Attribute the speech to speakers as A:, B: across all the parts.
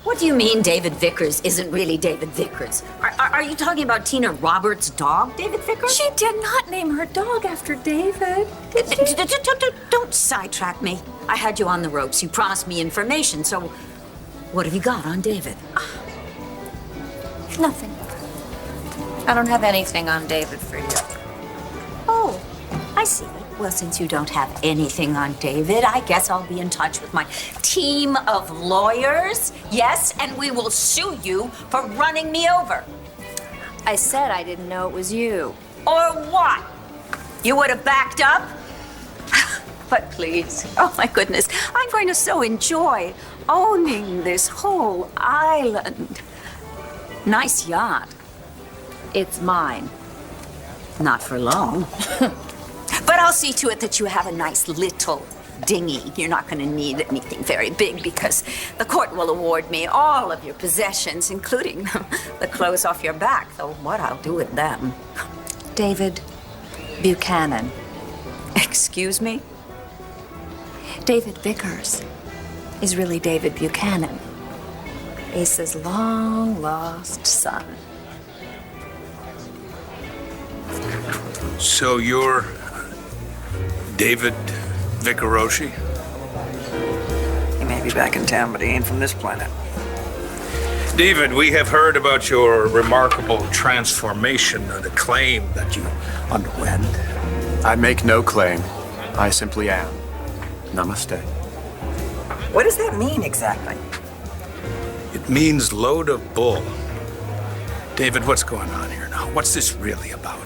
A: What do you mean David Vickers isn't really David Vickers? Are you talking about Tina Roberts' dog, David Vickers?
B: She did not name her dog after David, did she?
A: Don't sidetrack me. I had you on the ropes. You promised me information, so what have you got on David?
B: Nothing. I don't have anything on David for you.
A: Oh, I see. Well, since you don't have anything on David, I guess I'll be in touch with my team of lawyers. Yes, and we will sue you for running me over.
B: I said I didn't know it was you.
A: Or what? You would have backed up? But please, oh my goodness, I'm going to so enjoy owning this whole island. Nice yacht.
B: It's mine.
A: Not for long. But I'll see to it that you have a nice little dinghy. You're not going to need anything very big because the court will award me all of your possessions, including the clothes off your back, though what I'll do with them.
B: David Buchanan.
A: Excuse me?
B: David Vickers is really David Buchanan, Ace's long-lost son.
C: So you're David Vickeroshi?
D: He may be back in town, but he ain't from this planet.
C: David, we have heard about your remarkable transformation and the claim that you underwent.
E: I make no claim. I simply am. Namaste.
D: What does that mean exactly?
C: It means load of bull. David, what's going on here now? What's this really about?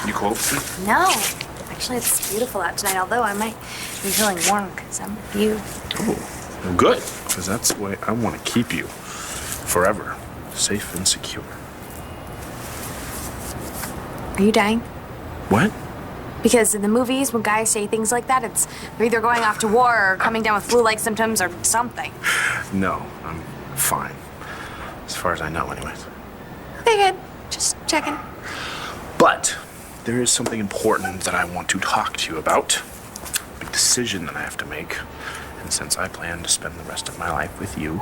E: You cold?
B: No. Actually, it's beautiful out tonight, although I might be feeling warm because I'm with you.
E: Oh, well, good. Because that's the way I want to keep you. Forever. Safe and secure.
B: Are you dying?
E: What?
B: Because in the movies, when guys say things like that, it's they're either going off to war or coming down with flu-like symptoms or something.
E: No, I'm fine. As far as I know, anyways.
B: Okay, good. Just checking.
E: But there is something important that I want to talk to you about. A big decision that I have to make. And since I plan to spend the rest of my life with you,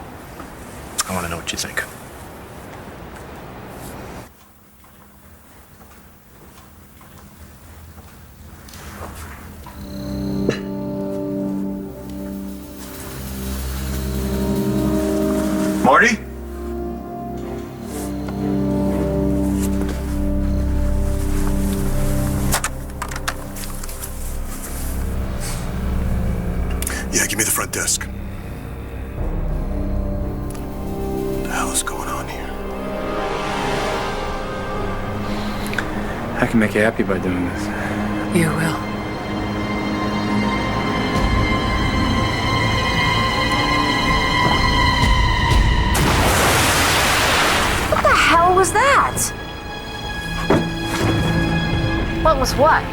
E: I want to know what you think.
C: Marty?
F: Yeah, give me the front desk. What the hell is going on here?
E: I can make you happy by doing this.
B: You will.
A: What the hell was that?
B: What was what?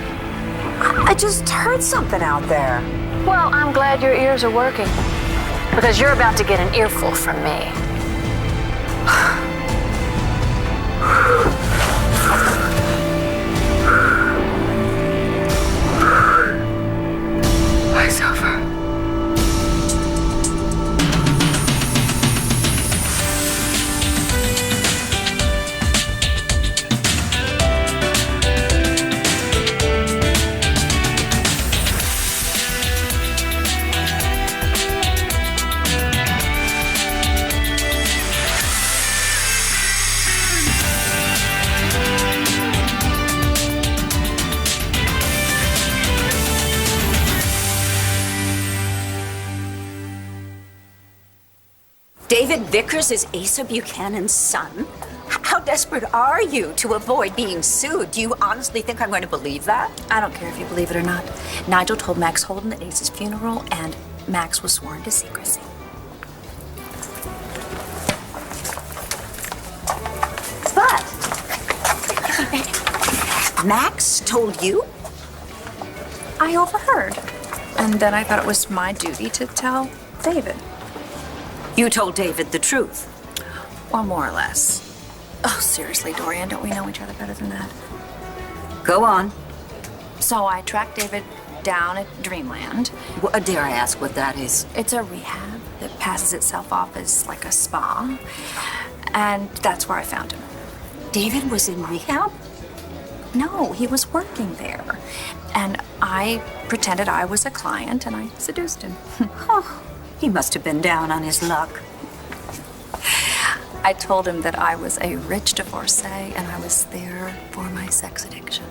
A: I just heard something out there.
B: Well, I'm glad your ears are working. Because you're about to get an earful from me. It's over.
A: David Vickers is Asa Buchanan's son? How desperate are you to avoid being sued? Do you honestly think I'm going to believe that?
B: I don't care if you believe it or not. Nigel told Max Holden at Ace's funeral, and Max was sworn to secrecy.
A: But Max told you?
B: I overheard. And then I thought it was my duty to tell David.
A: You told David the truth.
B: Or more or less. Oh, seriously, Dorian, don't we know each other better than that?
A: Go on.
B: So I tracked David down at Dreamland.
A: Well, dare I ask what that is?
B: It's a rehab that passes itself off as like a spa. And that's where I found him.
A: David was in rehab?
B: No, he was working there. And I pretended I was a client and I seduced him.
A: Oh, he must have been down on his luck.
B: I told him that I was a rich divorcee and I was there for my sex addiction.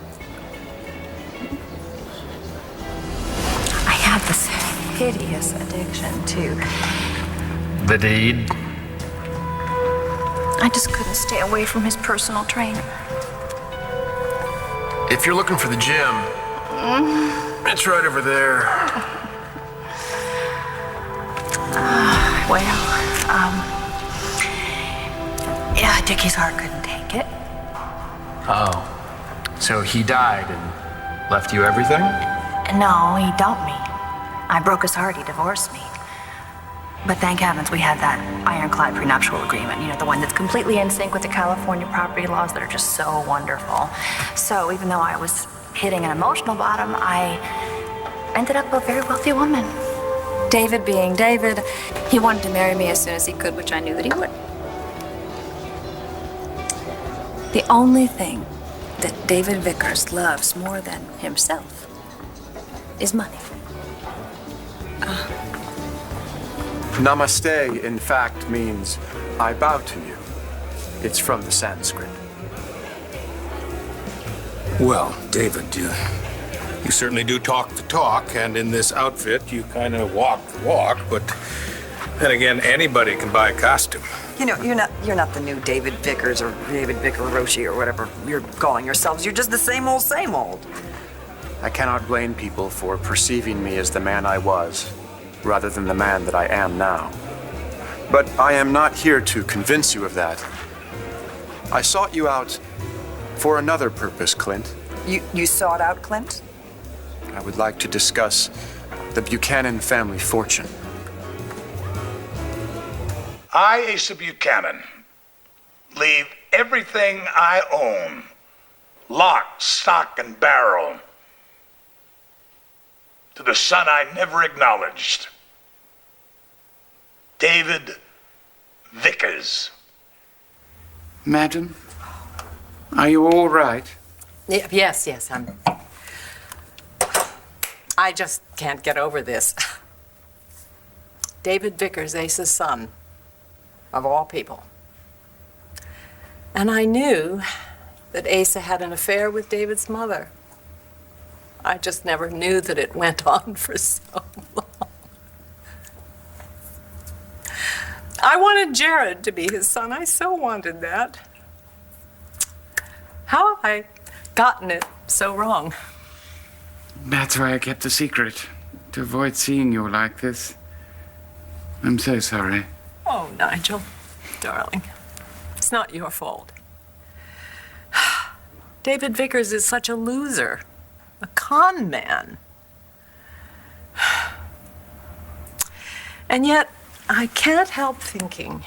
B: I had this hideous addiction to.
E: The deed?
B: I just couldn't stay away from his personal trainer.
F: If you're looking for the gym, it's right over there.
B: Yeah, Dickie's heart couldn't take it.
E: Oh. So he died and left you everything?
B: No, he dumped me. I broke his heart, he divorced me. But thank heavens we had that ironclad prenuptial agreement, you know, the one that's completely in sync with the California property laws that are just so wonderful. So even though I was hitting an emotional bottom, I ended up a very wealthy woman. David being David, he wanted to marry me as soon as he could, which I knew that he would. The only thing that David Vickers loves more than himself is money.
G: Namaste, in fact, means I bow to you. It's from the Sanskrit.
C: Well, David, you certainly do talk the talk, and in this outfit, you kind of walk the walk, but then again, anybody can buy a costume.
D: You know, you're not the new David Vickers or David Vicker-Roshi or whatever you're calling yourselves. You're just the same old, same old.
G: I cannot blame people for perceiving me as the man I was, rather than the man that I am now. But I am not here to convince you of that. I sought you out for another purpose, Clint.
D: You sought out Clint?
G: I would like to discuss the Buchanan family fortune.
H: I, Asa Buchanan, leave everything I own, lock, stock, and barrel, to the son I never acknowledged, David Vickers.
I: Madam, are you all right?
J: Yes, I just can't get over this. David Vickers, Asa's son, of all people. And I knew that Asa had an affair with David's mother. I just never knew that it went on for so long. I wanted Jared to be his son. I so wanted that. How have I gotten it so wrong?
I: That's why I kept the secret, to avoid seeing you like this. I'm so sorry.
J: Oh, Nigel, darling, it's not your fault. David Vickers is such a loser, a con man. And yet, I can't help thinking,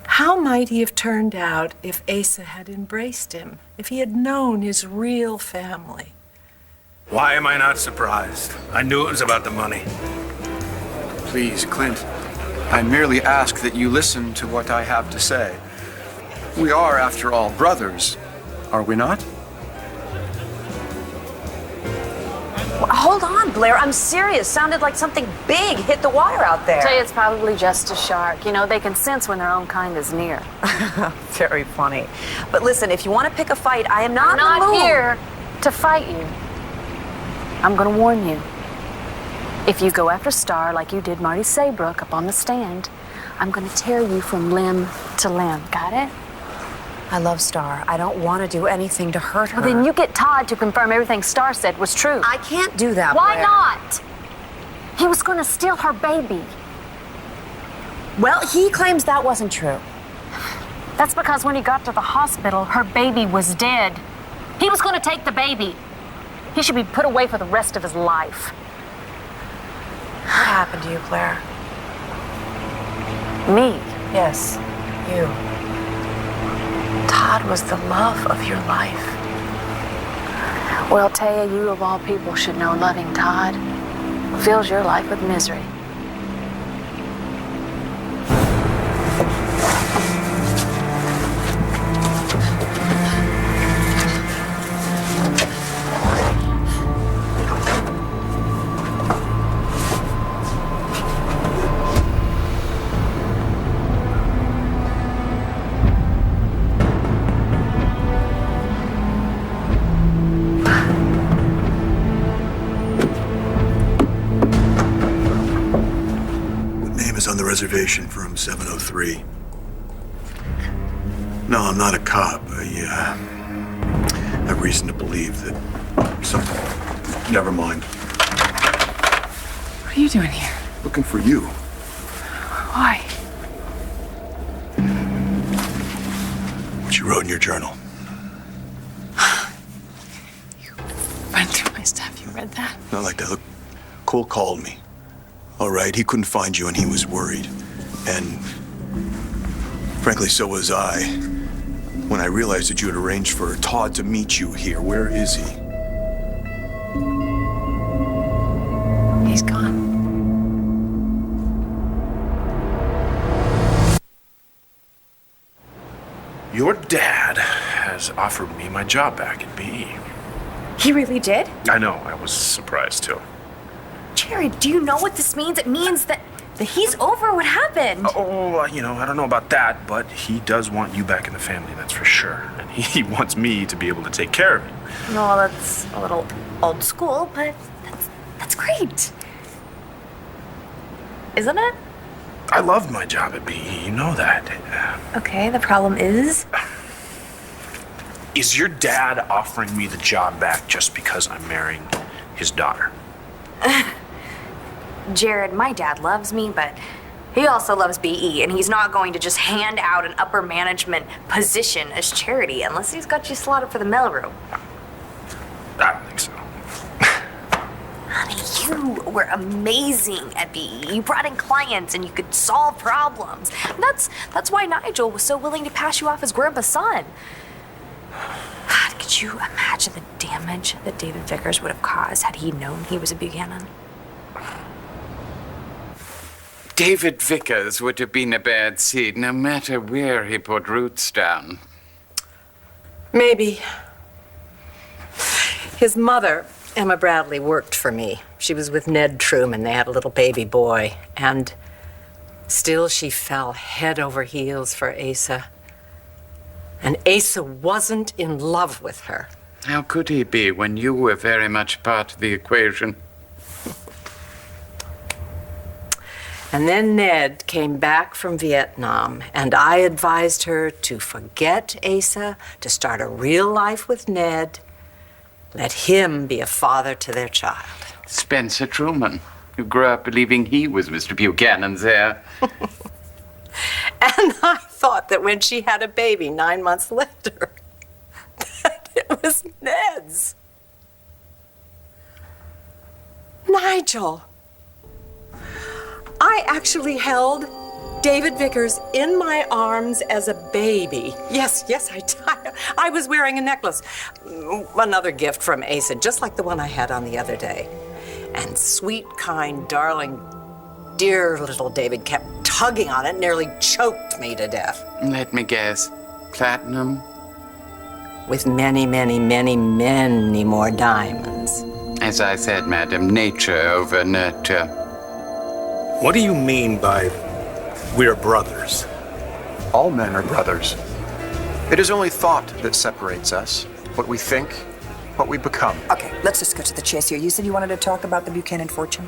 J: how might he have turned out if Asa had embraced him, if he had known his real family?
C: Why am I not surprised? I knew it was about the money.
G: Please, Clint, I merely ask that you listen to what I have to say. We are, after all, brothers, are we not?
A: Hold on, Blair. I'm serious. Sounded like something big hit the wire out there.
B: Say it's probably just a shark. You know, they can sense when their own kind is near.
A: Very funny. But listen, if you want to pick a fight, I am not
B: I'm
A: in the
B: not
A: mood.
B: here to fight you. I'm gonna warn you. If you go after Star like you did Marty Saybrook up on the stand, I'm gonna tear you from limb to limb. Got it?
A: I love Star. I don't want to do anything to hurt her.
B: Well, then you get Todd to confirm everything Star said was true.
A: I can't do that,
B: Why
A: Blair.
B: not? He was gonna steal her baby.
A: Well, he claims that wasn't true.
B: That's because when he got to the hospital, her baby was dead. He was gonna take the baby. He should be put away for the rest of his life.
A: What happened to you, Blair?
B: Me?
A: Yes, you. Todd was the love of your life.
B: Well, Taya, you of all people should know loving Todd fills your life with misery.
K: On the reservation for room 703. No, I'm not a cop. I have reason to believe that something... Never mind.
I: What are you doing here?
K: Looking for you.
B: Why?
K: What you wrote in your journal.
B: You went through my stuff. You read that?
K: Not like that. Look, Cole called me. All right, he couldn't find you and he was worried. And frankly, so was I. When I realized that you had arranged for Todd to meet you here, where is he?
B: He's gone.
E: Your dad has offered me my job back at BE.
B: He really did?
E: I know, I was surprised too.
B: Jared, do you know what this means? It means that he's over what happened.
E: I don't know about that, but he does want you back in the family, that's for sure. And he wants me to be able to take care of you.
B: Well, that's a little old school, but that's great. Isn't it?
E: I loved my job at BE, you know that.
B: Okay, the problem is?
E: Is your dad offering me the job back just because I'm marrying his daughter?
B: Jared, my dad loves me, but he also loves BE, and he's not going to just hand out an upper management position as charity unless he's got you slotted for the mailroom.
E: I don't think so.
B: Honey, you were amazing at BE. You brought in clients and you could solve problems. That's why Nigel was so willing to pass you off as grandpa's son. Could you imagine the damage that David Vickers would have caused had he known he was a Buchanan?
I: David Vickers would have been a bad seed no matter where he put roots down.
J: Maybe. His mother, Emma Bradley, worked for me. She was with Ned Truman. They had a little baby boy. And still she fell head over heels for Asa. And Asa wasn't in love with her.
I: How could he be when you were very much part of the equation?
J: And then Ned came back from Vietnam, and I advised her to forget Asa, to start a real life with Ned. Let him be a father to their child.
I: Spencer Truman, who grew up believing he was Mr. Buchanan's heir.
J: And I thought that when she had a baby 9 months later, that it was Ned's. Nigel. I actually held David Vickers in my arms as a baby. Yes, I was wearing a necklace. Another gift from Asa, just like the one I had on the other day. And sweet, kind, darling, dear little David kept tugging on it, nearly choked me to death.
I: Let me guess. Platinum?
J: With many, many, many, many more diamonds.
I: As I said, madam, nature over nurture.
C: What do you mean by we're brothers?
G: All men are brothers. It is only thought that separates us, what we think, what we become.
D: Okay, let's just go to the chase here. You said you wanted to talk about the Buchanan fortune?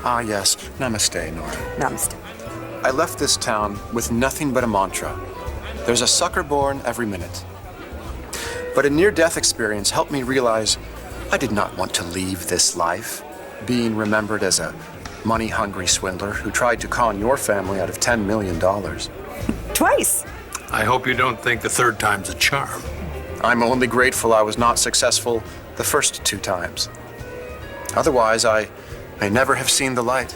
G: Ah, yes. Namaste, Nora.
D: Namaste.
G: I left this town with nothing but a mantra. There's a sucker born every minute. But a near-death experience helped me realize I did not want to leave this life, being remembered as a money-hungry swindler who tried to con your family out of $10 million.
D: Twice.
C: I hope you don't think the third time's a charm.
G: I'm only grateful I was not successful the first 2 times. Otherwise, I may never have seen the light.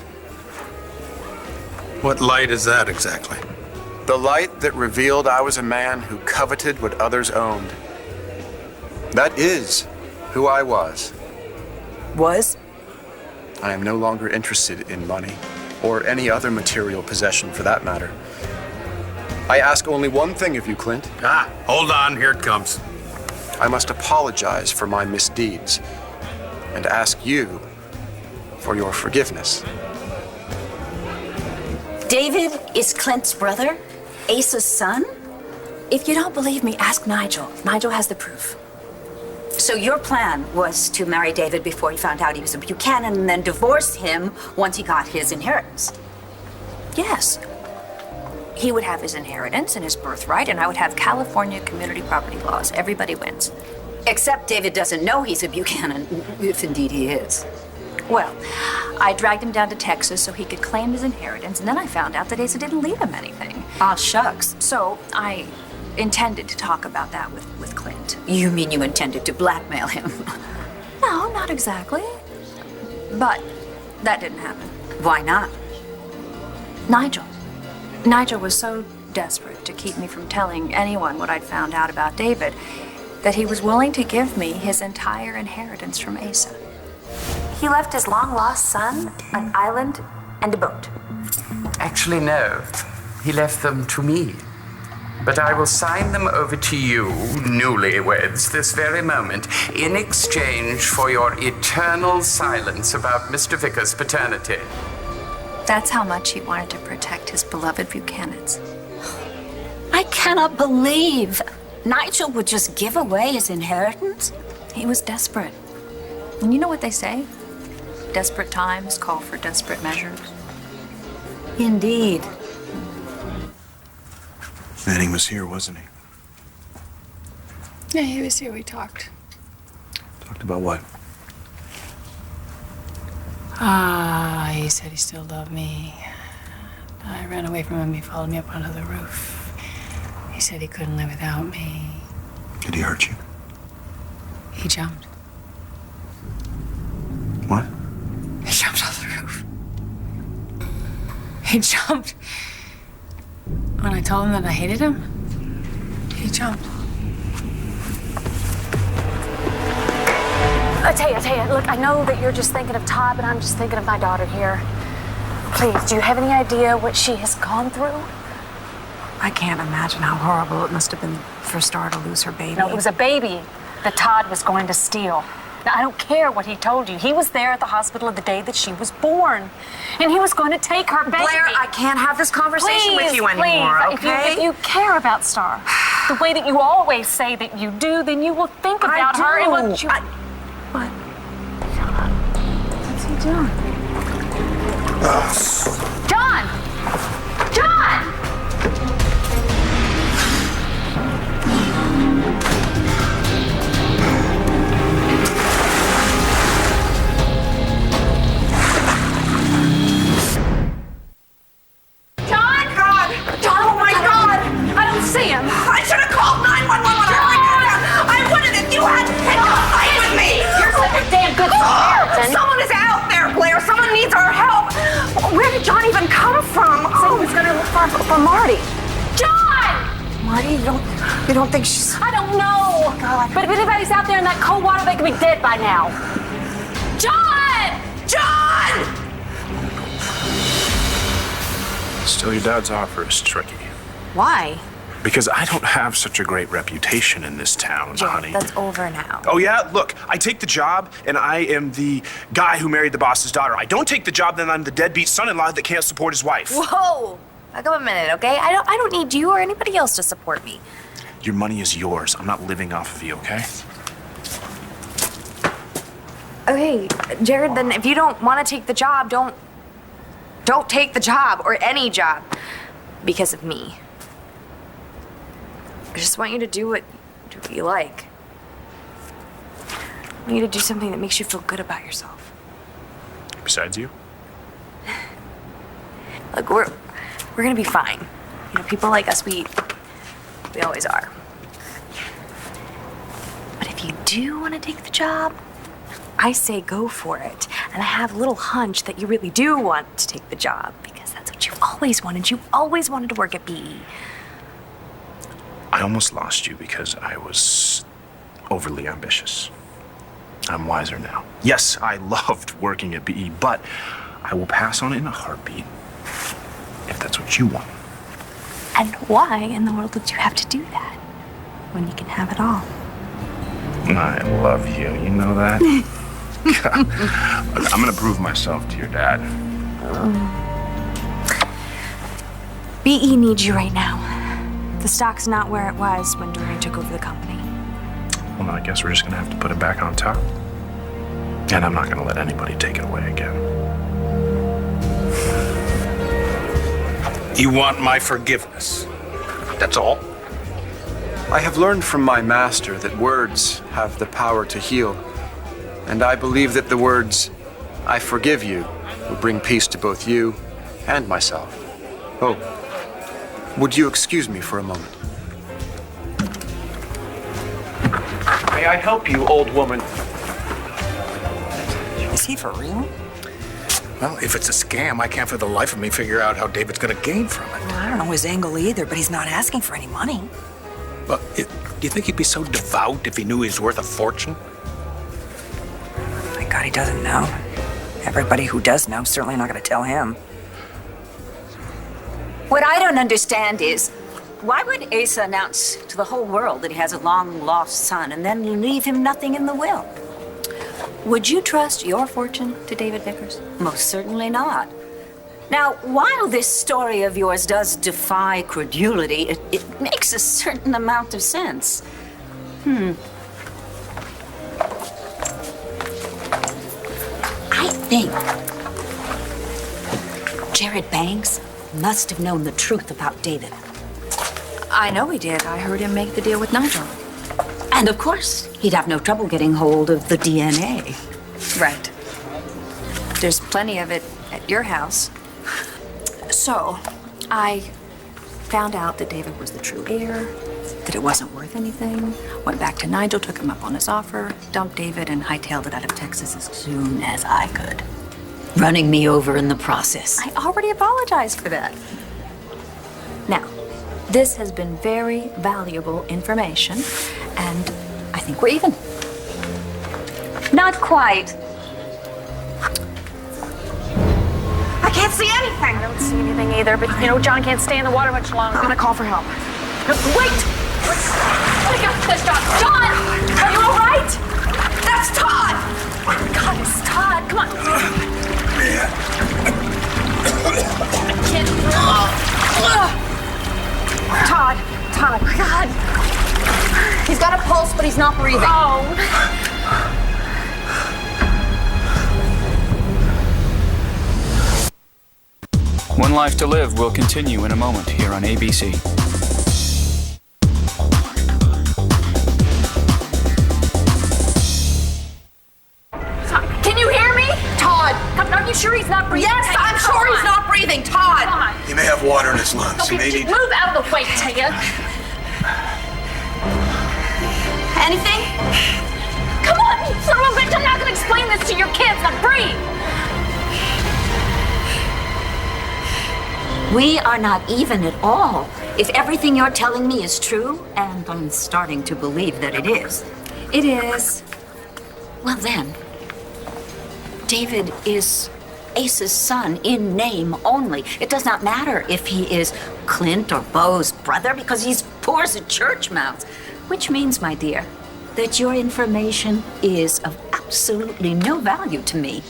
C: What light is that exactly?
G: The light that revealed I was a man who coveted what others owned. That is who I was.
D: Was?
G: I am no longer interested in money, or any other material possession for that matter. I ask only one thing of you, Clint.
C: Hold on, here it comes.
G: I must apologize for my misdeeds and ask you for your forgiveness.
A: David is Clint's brother? Asa's son?
B: If you don't believe me, ask Nigel. Nigel has the proof.
A: So your plan was to marry David before he found out he was a Buchanan and then divorce him once he got his inheritance?
B: Yes. He would have his inheritance and his birthright, and I would have California community property laws. Everybody wins.
A: Except David doesn't know he's a Buchanan, if indeed he is.
B: Well, I dragged him down to Texas so he could claim his inheritance, and then I found out that Asa didn't leave him anything.
A: Ah, shucks.
B: So I intended to talk about that with Clint.
A: You mean you intended to blackmail him?
B: No, not exactly. But that didn't happen.
A: Why not?
B: Nigel. Nigel was so desperate to keep me from telling anyone what I'd found out about David that he was willing to give me his entire inheritance from Asa. He left his long-lost son, an island, and a boat.
I: Actually, no. He left them to me. But I will sign them over to you, newlyweds, this very moment, in exchange for your eternal silence about Mr. Vickers' paternity.
B: That's how much he wanted to protect his beloved Buchanans.
A: I cannot believe Nigel would just give away his inheritance.
B: He was desperate. And you know what they say? Desperate times call for desperate measures.
A: Indeed.
K: Manning was here, wasn't he?
L: Yeah, he was here. We talked.
K: Talked about what?
L: He said he still loved me. I ran away from him. He followed me up onto the roof. He said he couldn't live without me.
K: Did he hurt you?
L: He jumped.
K: What?
L: He jumped off the roof. He jumped. When I told him that I hated him, he jumped.
B: I tell you, look, I know that you're just thinking of Todd, but I'm just thinking of my daughter here. Please, do you have any idea what she has gone through?
L: I can't imagine how horrible it must have been for Star to lose her baby.
B: No, it was a baby that Todd was going to steal. Now, I don't care what he told you. He was there at the hospital the day that she was born. And he was going to take her baby.
D: Blair, I can't have this conversation with you anymore, okay?
B: If you care about Star, the way that you always say that you do, then you will think about her and what you... What? Shut up. What's he doing? John! John! See him.
D: I should have called 911 when I wouldn't if you hadn't picked up a fight with me.
B: You're such a damn good Samaritan.
D: Someone is out there, Blair. Someone needs our help. Where did John even come from?
B: So he was gonna look for Marty. John!
D: Marty, you don't think she's...
B: I don't know.
D: God.
B: But if anybody's out there in that cold water, they could be dead by now. John!
D: John!
E: Still, your dad's offer is tricky.
L: Why?
E: Because I don't have such a great reputation in this town, honey.
L: That's over now.
E: Oh, yeah? Look, I take the job, and I am the guy who married the boss's daughter. I don't take the job, then I'm the deadbeat son-in-law that can't support his wife.
L: Whoa! Back up a minute, okay? I don't need you or anybody else to support me.
E: Your money is yours. I'm not living off of you, okay?
L: Okay, Jared, then if you don't want to take the job, don't take the job or any job because of me. I just want you to do what you like. I want you to do something that makes you feel good about yourself.
E: Besides you?
L: Look, we're gonna be fine. You know, people like us, we always are. But if you do want to take the job, I say go for it. And I have a little hunch that you really do want to take the job because that's what you've always wanted. You always wanted to work at BE.
E: I almost lost you because I was overly ambitious. I'm wiser now. Yes, I loved working at BE, but I will pass on it in a heartbeat if that's what you want.
L: And why in the world would you have to do that when you can have it all?
E: I love you. You know that? I'm gonna prove myself to your dad.
L: BE needs you right now. The stock's not where it was when Doreen took over the company.
E: Well, then I guess we're just gonna have to put it back on top. And I'm not gonna let anybody take it away again.
C: You want my forgiveness. That's all?
G: I have learned from my master that words have the power to heal. And I believe that the words, "I forgive you," will bring peace to both you and myself. Oh, would you excuse me for a moment? May I help you, old woman?
D: Is he for real?
C: Well, if it's a scam, I can't for the life of me figure out how David's gonna gain from it.
D: Well, I don't know his angle either, but he's not asking for any money.
C: Well, do you think he'd be so devout if he knew he was worth a fortune?
D: Thank God he doesn't know. Everybody who does know certainly not going to tell him.
A: What I don't understand is, why would Asa announce to the whole world that he has a long-lost son and then leave him nothing in the will?
L: Would you trust your fortune to David Vickers?
A: Most certainly not. Now, while this story of yours does defy credulity, it makes a certain amount of sense. I think Jared Banks must have known the truth about David.
B: I know he did. I heard him make the deal with Nigel.
A: And of course, he'd have no trouble getting hold of the DNA.
B: Right. There's plenty of it at your house. So, I found out that David was the true heir, that it wasn't worth anything, went back to Nigel, took him up on his offer, dumped David, and hightailed it out of Texas as soon as I could.
A: Running me over in the process.
B: I already apologized for that. Now, this has been very valuable information, and I think we're even.
A: Not quite.
L: I can't see anything.
B: I don't see anything either, but you know, John can't stay in the water much longer.
L: I'm gonna call for help.
B: Wait! I got this, John! John! Are you all right? That's Todd! Oh my God, it's Todd. Come on. Kid. Todd. Oh my God. He's got a pulse, but he's not breathing. Oh.
M: One Life to Live will continue in a moment here on ABC.
B: Can you hear me? Todd, are you sure he's not breathing? Yes, I'm sure he's not breathing, Todd.
K: He may have water in his lungs.
B: Okay,
K: He may
B: just
K: need...
B: move out of the way, Taya. Anything? Come on, son of a bitch, I'm not gonna explain this to your kids. Now breathe.
A: We are not even at all. If everything you're telling me is true, and I'm starting to believe that it is.
B: It is.
A: Well then, David is Ace's son in name only. It does not matter if he is Clint or Bo's brother because he's poor as a church mouse. Which means, my dear, that your information is of absolutely no value to me.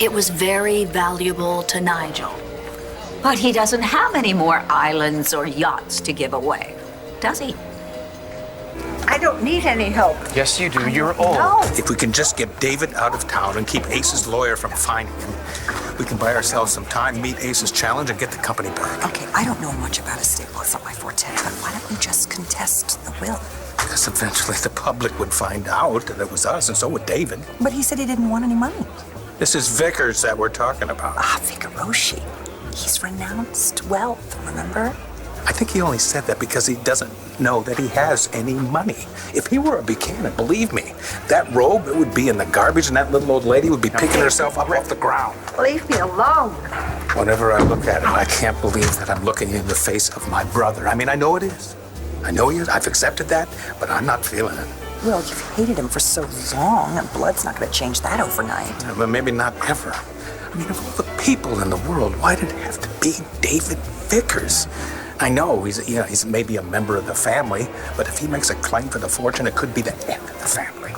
B: It was very valuable to Nigel.
A: But he doesn't have any more islands or yachts to give away, does he?
D: I don't need any help.
C: Yes, you do. You're old.
D: No.
C: If we can just get David out of town and keep Ace's lawyer from finding him, we can buy ourselves some time, meet Ace's challenge, and get the company back.
D: Okay, I don't know much about estate law. It's not my forte. But why don't we just contest the will?
C: Because eventually the public would find out that it was us, and so would David.
D: But he said he didn't want any money.
C: This is Vickers that we're talking about.
D: Ah, Vicaroshi. He's renounced wealth, remember?
C: I think he only said that because he doesn't know that he has any money. If he were a Buchanan, believe me, that robe, it would be in the garbage and that little old lady would be picking herself up off the ground.
D: Leave me alone.
C: Whenever I look at him, I can't believe that I'm looking in the face of my brother. I mean, I know it is. I know he is. I've accepted that, but I'm not feeling it.
D: Well, you've hated him for so long, and blood's not going to change that overnight.
C: Yeah, but maybe not ever. I mean, of all the people in the world, why did it have to be David Vickers? I know he's maybe a member of the family, but if he makes a claim for the fortune, it could be the end of the family.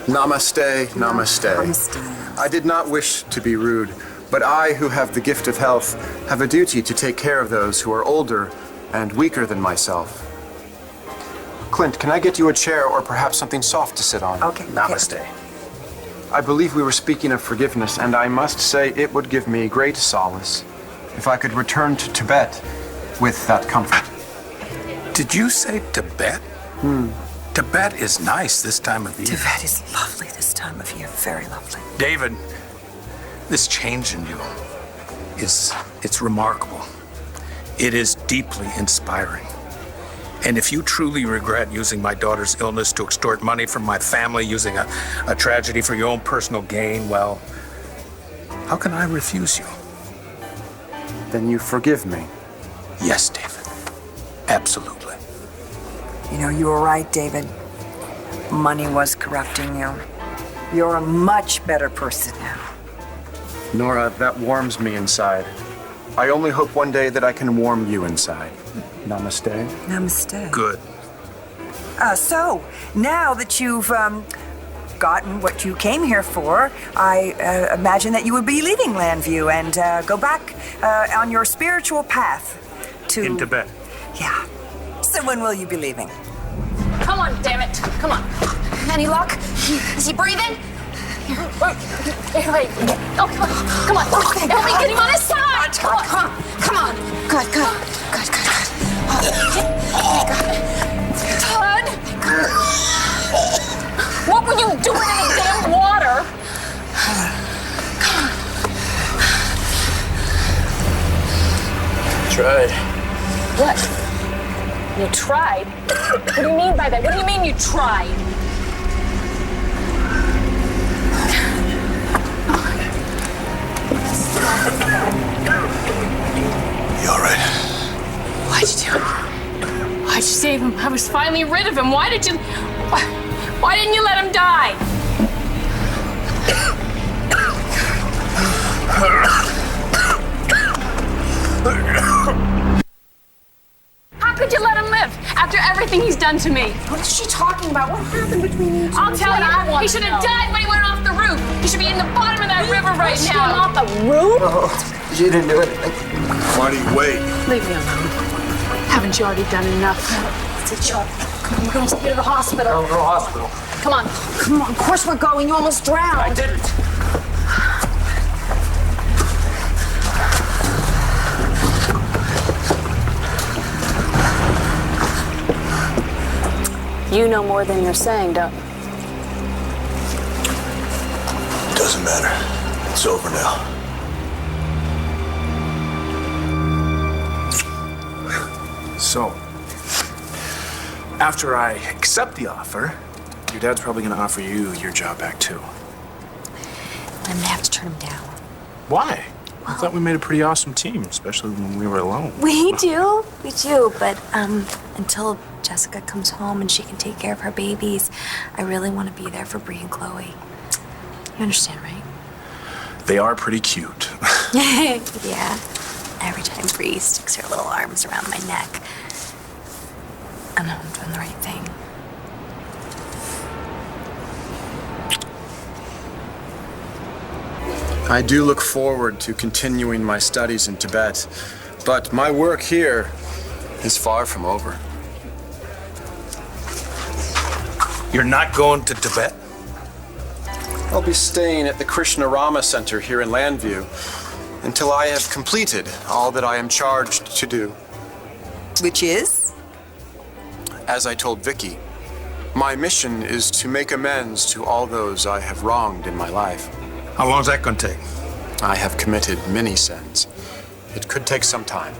G: Namaste, namaste.
D: Namaste.
G: I did not wish to be rude, but I, who have the gift of health, have a duty to take care of those who are older and weaker than myself. Clint, can I get you a chair or perhaps something soft to sit on?
D: Okay.
C: Namaste.
G: I believe we were speaking of forgiveness, and I must say it would give me great solace if I could return to Tibet with that comfort.
C: Did you say Tibet? Tibet is nice this time of year.
D: Tibet is lovely this time of year. Very lovely.
C: David, this change in you it's remarkable. It is deeply inspiring. And if you truly regret using my daughter's illness to extort money from my family, using a tragedy for your own personal gain, well, how can I refuse you?
G: Then you forgive me.
C: Yes, David. Absolutely.
D: You know, you were right, David. Money was corrupting you. You're a much better person now.
G: Nora, that warms me inside. I only hope one day that I can warm you inside. Namaste.
D: Namaste.
C: Good.
D: So, now that you've gotten what you came here for, I imagine that you would be leaving Landview and go back on your spiritual path to...
C: In Tibet.
D: Yeah. So when will you be leaving?
L: Come on, damn it. Come on. Any luck? Is he breathing? Here, wait. Oh, come on. Help me get him on his side. Come on. Good. Todd. What were you doing in the damn water?
F: Tried.
L: What? You tried? What do you mean by that? What do you mean you tried?
K: You all right?
L: Why'd you do it? Why'd you save him? I was finally rid of him. Why didn't you let him die? How could you let him live after everything he's done to me?
A: What is she talking about? What happened between you two?
L: I'll tell you. He should have died when he went off the roof. He should be in the bottom of that river right now. Off the roof?
G: Oh, you didn't do it.
K: Why do you wait?
L: Leave me alone. Haven't you already done enough? It's a joke. Come on, we're going to take you to the hospital.
G: I'll go to the hospital.
L: Come on.
A: Come on, of course we're going. You almost drowned.
G: I didn't.
L: You know more than you're saying, don't you?
K: Doesn't matter. It's over now.
E: So, after I accept the offer, your dad's probably going to offer you your job back too.
L: I'm going to have to turn him down.
E: Why? I thought we made a pretty awesome team, especially when we were alone.
L: We do, but until Jessica comes home and she can take care of her babies, I really want to be there for Bree and Chloe. You understand, right?
E: They are pretty cute.
L: Yeah. Every time Bree sticks her little arms around my neck, I know I'm doing the right thing.
G: I do look forward to continuing my studies in Tibet, but my work here is far from over.
C: You're not going to Tibet?
G: I'll be staying at the Krishna Rama Center here in Landview until I have completed all that I am charged to do.
D: Which is?
G: As I told Vicky, my mission is to make amends to all those I have wronged in my life.
C: How long is that going to take?
G: I have committed many sins. It could take some time.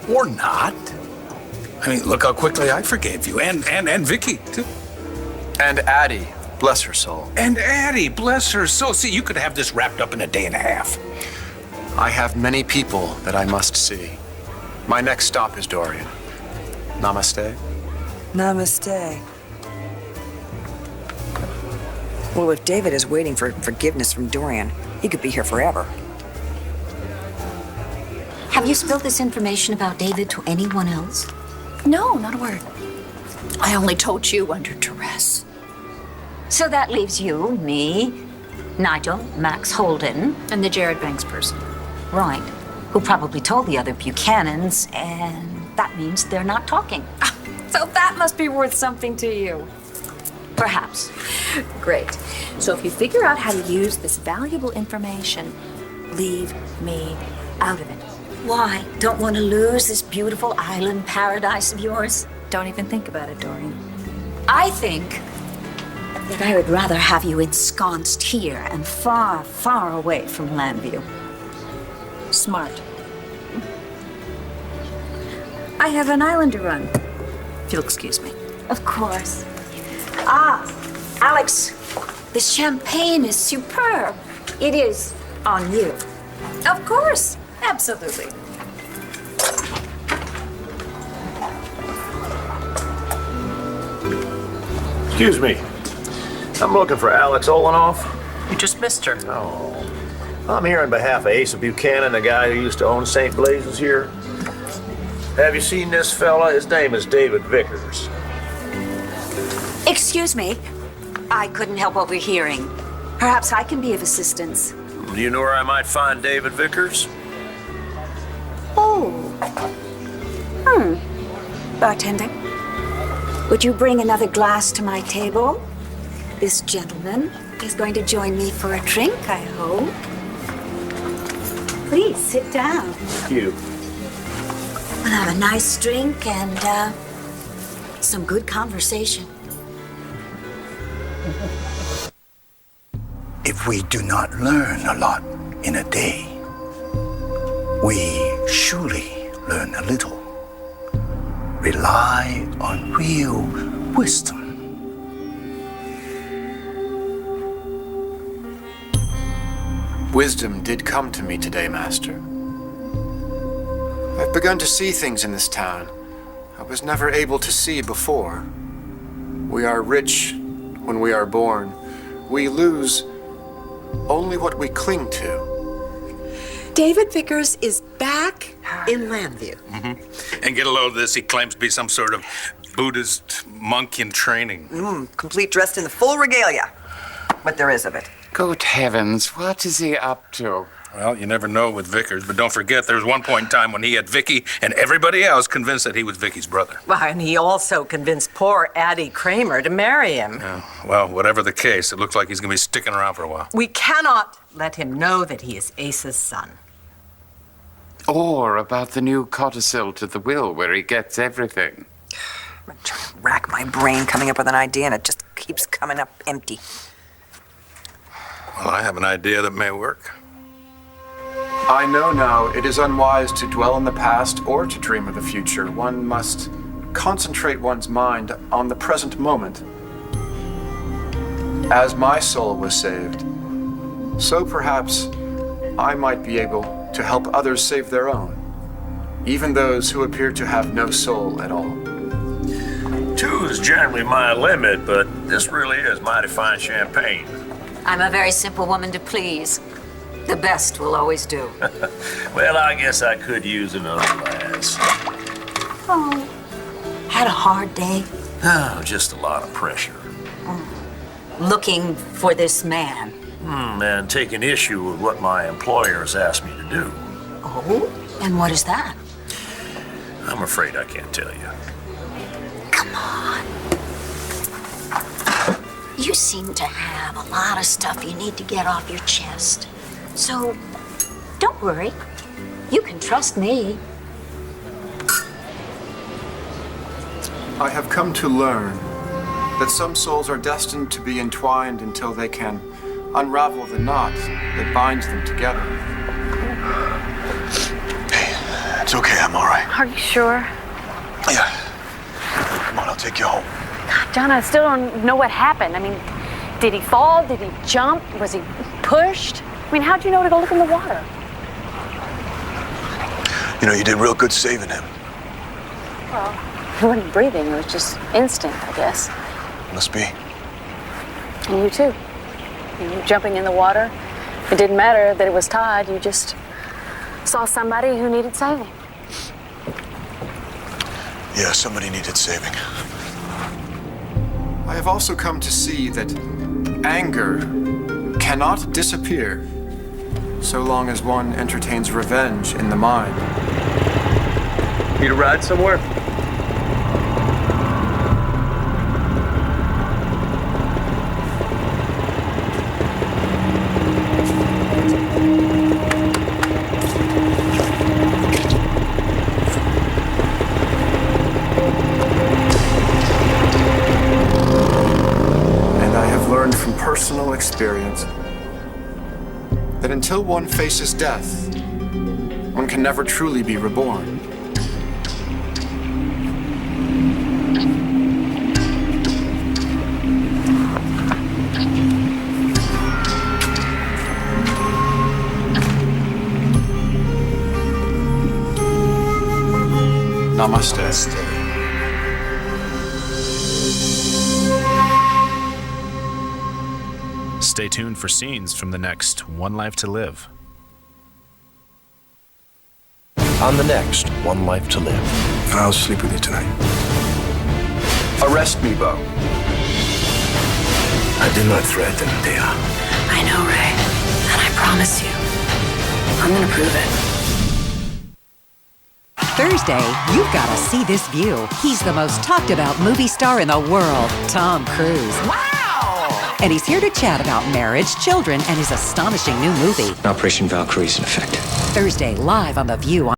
C: Or not. I mean, look how quickly I forgave you. And Vicky, too.
G: And Addie, bless her soul.
C: And Addie, bless her soul. See, you could have this wrapped up in a day and a half.
G: I have many people that I must see. My next stop is Dorian. Namaste.
D: Namaste. Well, if David is waiting for forgiveness from Dorian, he could be here forever.
A: Have you spilled this information about David to anyone else?
B: No, not a word.
A: I only told you under duress. So that leaves you, me, Nigel, Max Holden.
B: And the Jared Banks person.
A: Right. Who probably told the other Buchanans, and that means they're not talking.
J: So that must be worth something to you.
A: Perhaps.
B: Great. So if you figure out how to use this valuable information, leave me out of it.
A: Why? Don't want to lose this beautiful island paradise of yours?
B: Don't even think about it, Dorian.
A: I think that I would rather have you ensconced here and far, far away from Landview.
B: Smart.
A: I have an island to run.
B: If you'll excuse me.
A: Of course. Ah, Alex, the champagne is superb. It is on you.
J: Of course. Absolutely.
N: Excuse me. I'm looking for Alex Olenoff.
O: You just missed her.
N: No. I'm here on behalf of Asa Buchanan, the guy who used to own St. Blaise's here. Have you seen this fella? His name is David Vickers.
A: Excuse me. I couldn't help overhearing. Perhaps I can be of assistance.
N: Do you know where I might find David Vickers?
A: Oh. Bartender, would you bring another glass to my table? This gentleman is going to join me for a drink, I hope. Please, sit down.
N: Thank you.
A: We'll have a nice drink and some good conversation.
H: If we do not learn a lot in a day, we surely learn a little. Rely on real wisdom.
G: Wisdom did come to me today, Master. I've begun to see things in this town I was never able to see before. We are rich when we are born. We lose only what we cling to.
J: David Vickers is back in Landview.
C: Mm-hmm. And get a load of this, he claims to be some sort of Buddhist monk in training.
D: Complete dressed in the full regalia. What there is of it.
I: Good heavens, what is he up to?
C: Well, you never know with Vickers, but don't forget there was one point in time when he had Vicky and everybody else convinced that he was Vicky's brother.
J: Well, and he also convinced poor Addie Kramer to marry him.
C: Yeah, well, whatever the case, it looks like he's going to be sticking around for a while.
J: We cannot let him know that he is Asa's son.
I: Or about the new codicil to the will where he gets everything.
D: I'm trying to rack my brain coming up with an idea and it just keeps coming up empty.
C: Well, I have an idea that may work.
G: I know now it is unwise to dwell in the past or to dream of the future. One must concentrate one's mind on the present moment. As my soul was saved, so perhaps I might be able to help others save their own, even those who appear to have no soul at all.
N: 2 is generally my limit, but this really is mighty fine champagne.
A: I'm a very simple woman to please. The best will always do.
N: Well, I guess I could use another glass.
A: Oh, had a hard day?
N: Oh, just a lot of pressure.
A: Looking for this man.
N: And taking issue with what my employers asked me to do.
A: Oh? And what is that?
N: I'm afraid I can't tell you.
A: Come on. You seem to have a lot of stuff you need to get off your chest. So, don't worry. You can trust me.
G: I have come to learn that some souls are destined to be entwined until they can unravel the knot that binds them together.
K: Hey, it's okay, I'm all right.
L: Are you sure?
K: Yeah. Come on, I'll take you home.
L: John, I still don't know what happened. I mean, did he fall? Did he jump? Was he pushed? I mean, how'd you know to go look in the water?
K: You know, you did real good saving him.
L: Well, he wasn't breathing. It was just instinct, I guess.
K: Must be.
L: And you too.
B: You jumping in the water. It didn't matter that it was tide. You just saw somebody who needed saving.
K: Yeah, somebody needed saving.
G: I have also come to see that anger cannot disappear so long as one entertains revenge in the mind.
N: Need a ride somewhere?
G: And I have learned from personal experience that until one faces death, one can never truly be reborn. Namaste.
E: Stay tuned for scenes from the next One Life to Live.
H: On the next One Life to Live.
K: I'll sleep with you tonight.
G: Arrest me, Bo.
H: I did not threaten, dear.
B: I know, Ray. And I promise you, I'm gonna prove it.
O: Thursday, you've got to see this view. He's the most talked about movie star in the world, Tom Cruise. Wow! And he's here to chat about marriage, children, and his astonishing new movie.
P: Operation Valkyrie's in effect.
O: Thursday, live on The View.